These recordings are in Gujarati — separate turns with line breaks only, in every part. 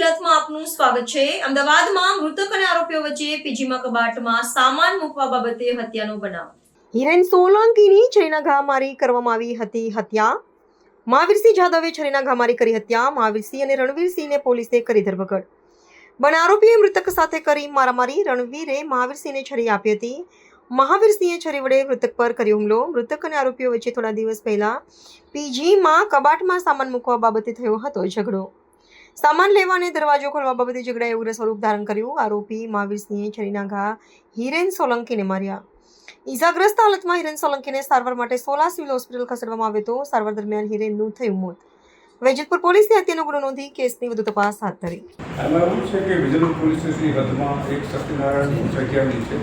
ગુજરાતમાં આપનું સ્વાગત છે। અમદાવાદમાં મૃતક અને આરોપીઓ વચ્ચે પીજીમાં કબાટમાં સામાન મૂકવા બાબતે હત્યાનો બનાવ। હિરેન સોલંકીની છરીના ઘા મારી કરવામાં આવી હતી હત્યા। મહાવીરસિંહ જાદવે છરીના ઘા મારી કરી હત્યા। મહાવીરસિંહ અને રણવીરસિંહને પોલીસે કરી ધરપકડ। બંને આરોપીએ મૃતક સાથે કરી મારામારી। રણવીરે મહાવીરસિંહને છરી આપી હતી। મહાવીરસિંહે છરી વડે મૃતક પર કર્યો હુમલો। મૃતક અને આરોપીઓ વચ્ચે થોડા દિવસ પહેલા પીજીમાં કબાટમાં સામાન મૂકવા બાબતે થયો હતો ઝઘડો। સામાન લેવા અને દરવાજો ખોલવા બાબતે ઝઘડાએ ઉગ્ર સ્વરૂપ ધારણ કર્યું। આરોપી મહાવીરસિંહે છરીના ઘા હિરેન સોલંકીને માર્યા। ઈજાગ્રસ્ત હાલતમાં હિરેન સોલંકીને સારવાર માટે સોલા સિવિલ હોસ્પિટલ ખસેડવામાં આવ્યો હતો। સારવાર દરમિયાન હિરેનનું થયું મોત। વેજલપુર પોલીસે હત્યાનો ગુનો નોંધી કેસની વધુ તપાસ હાથ ધરી।
આમાં એવું છે કે વેજલપુર પોલીસ સ્ટેશનની હદમાં એક સત્યનારાયણ જગ્યાની છે,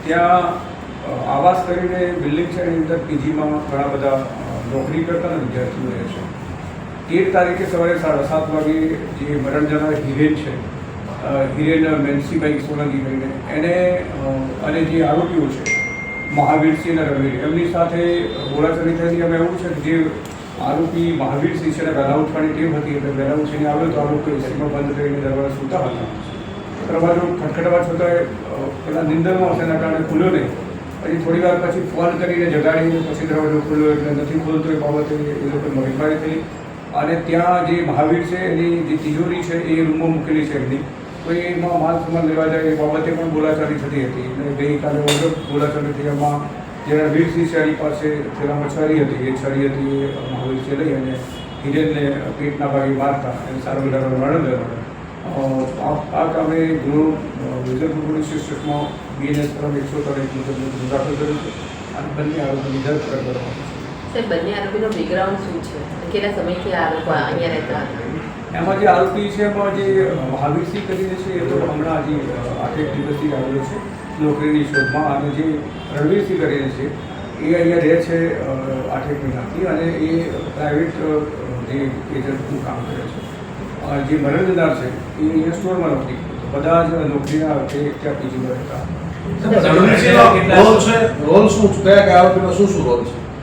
ત્યાં આવાસ કરીને બિલ્ડિંગ છે, એની અંદર પીજીમાં ઘણા બધા નોકરી કરતા વિદ્યાર્થીઓ રહે છે। 13 તારીખે સવારે 7:30 વાગે જે મરણ જનાર હિરેન છે, હિરેન મેન્સીભાઈ સોલંકીભાઈને એને અને જે આરોપીઓ છે મહાવીરસિંહ અને રણવીર, એમની સાથે બોલાચાલી થયેલી। અમે એવું છે કે જે આરોપી મહાવીરસિંહ છે એને વહેલા ઉઠવાની ટેવ હતી, એટલે વહેલા ઉઠીને આવ્યો તો આ લોકો એસીમાં બંધ કરીને દરવાજા સૂતા હતા। દરવાજો ખટખટવા છતાં પેલા નિંદરમાં હશે એના કારણે ખુલ્યો નહીં। પછી થોડી વાર પછી ફોન કરીને જગાડીને પછી દરવાજો ખુલ્યો, એટલે નથી ખોલતો એ બાબતે એ લોકો મગજમારી થઈ। અને ત્યાં જે મહાવીર છે એની જે તિજોરી છે એ રૂમમાં મૂકેલી છે એમની, તો એમાં માલ સામાન લેવા જાય એ બાબતે પણ બોલાચાલી થતી હતી। અને ગઈકાલે વધુ બોલાચાલી થઈ, એમાં જે રણવીરસિંહ છે એની પાસે પેલામાં છરી હતી, એ છરી હતી એ મહાવીરસિંહ લઈ અને હિરેનને પેટના ભાગે મારતા એને સારો વધારે મરણ થયો। આ કામે ગુનો વેજલપુર પોલીસ સ્ટેશનમાં BNS ક્રમ 103 મુજબ દાખલ કર્યો છે અને બંને આરોપીની ધરપકડ કરવામાં આવી છે।
સાહેબ, બંને આરોપીનો બેકગ્રાઉન્ડ શું છે? કેટલા સમયથી આ લોકો અહીંયા રહેતા હતા?
એમાં જે આરોપી છે એમાં જે મહાવીરસિંહ કરીને છે એ તો હમણાં હજી 8 દિવસથી આવેલો છે નોકરીની શોધમાં। અને જે રણવીરસિંહ કરીને છે એ અહીંયા રહે છે 8 મહિનાથી, અને એ પ્રાઇવેટ જે એજન્ટનું કામ કરે છે। જે મરણ જનાર છે એ અહીંયા સ્ટોરમાં નોકરી કરે છે। બધા જ નોકરીના અર્થે ત્યાં પીજીમાં રહેતા।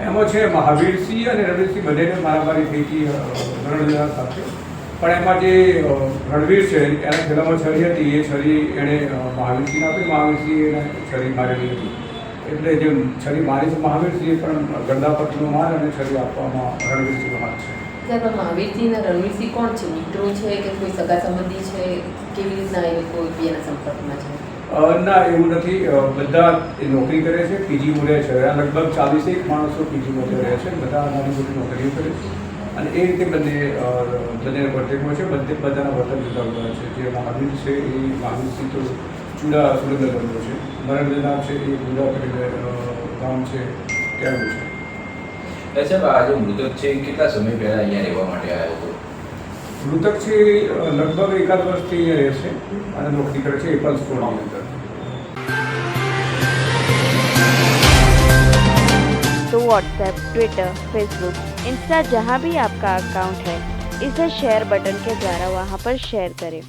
એમાં છે મહાવીરસિંહ અને રણવીરસિંહ બંનેને મારામારી થઈ હતી મરણ જનાર સાથે। પણ એમાં જે રણવીર છે એને પહેલાંમાં છરી હતી, એ છરી એણે મહાવીરસિંહને આપી, મહાવીરસિંહ એને છરી મારેલી હતી। એટલે જે છરી મારી છે મહાવીરસિંહ પણ ગંદાપતિનો માર અને છરી આપવામાં રણવીરસિંહનો હાથ છે।
સાહેબ, મહાવીરસિંહ અને રણવીરસિંહ કોણ છે? મિત્રો છે કે કોઈ સગા સંબંધી છે? કેવી રીતના એ લોકો એકબીજાના સંપર્કમાં છે?
ના, એવું નથી। બધા એ નોકરી કરે છે, પીજીમાં રહે છે। લગભગ 40 માણસો પીજીમાં રહે છે, બધા નાની મોટી નોકરીઓ કરે છે અને એ રીતે બંને કોન્ટેક્ટમાં છે। બધાના વર્તન જુદા જુદા છે। જે મહાવીર છે એ મહાવીરસિંહ તો ચૂડા સુરેન્દ્રનગરનો છે, મરણ જનાર છે એ ચૂડા કરીને ગામ છે ત્યાંનું છે।
સાહેબ, આ જો મૃતક છે એ કેટલા સમય પહેલા અહીંયા રહેવા માટે આવ્યો હતો?
મૃતક છે લગભગ 1 વર્ષથી અહીંયા રહે છે અને નોકરી કરે છે એપલ સ્ટોરની અંદર।
तो व्हाट्सएप, ट्विटर, फेसबुक, इंस्टा जहाँ भी आपका अकाउंट है, इसे शेयर बटन के द्वारा वहाँ पर शेयर करें।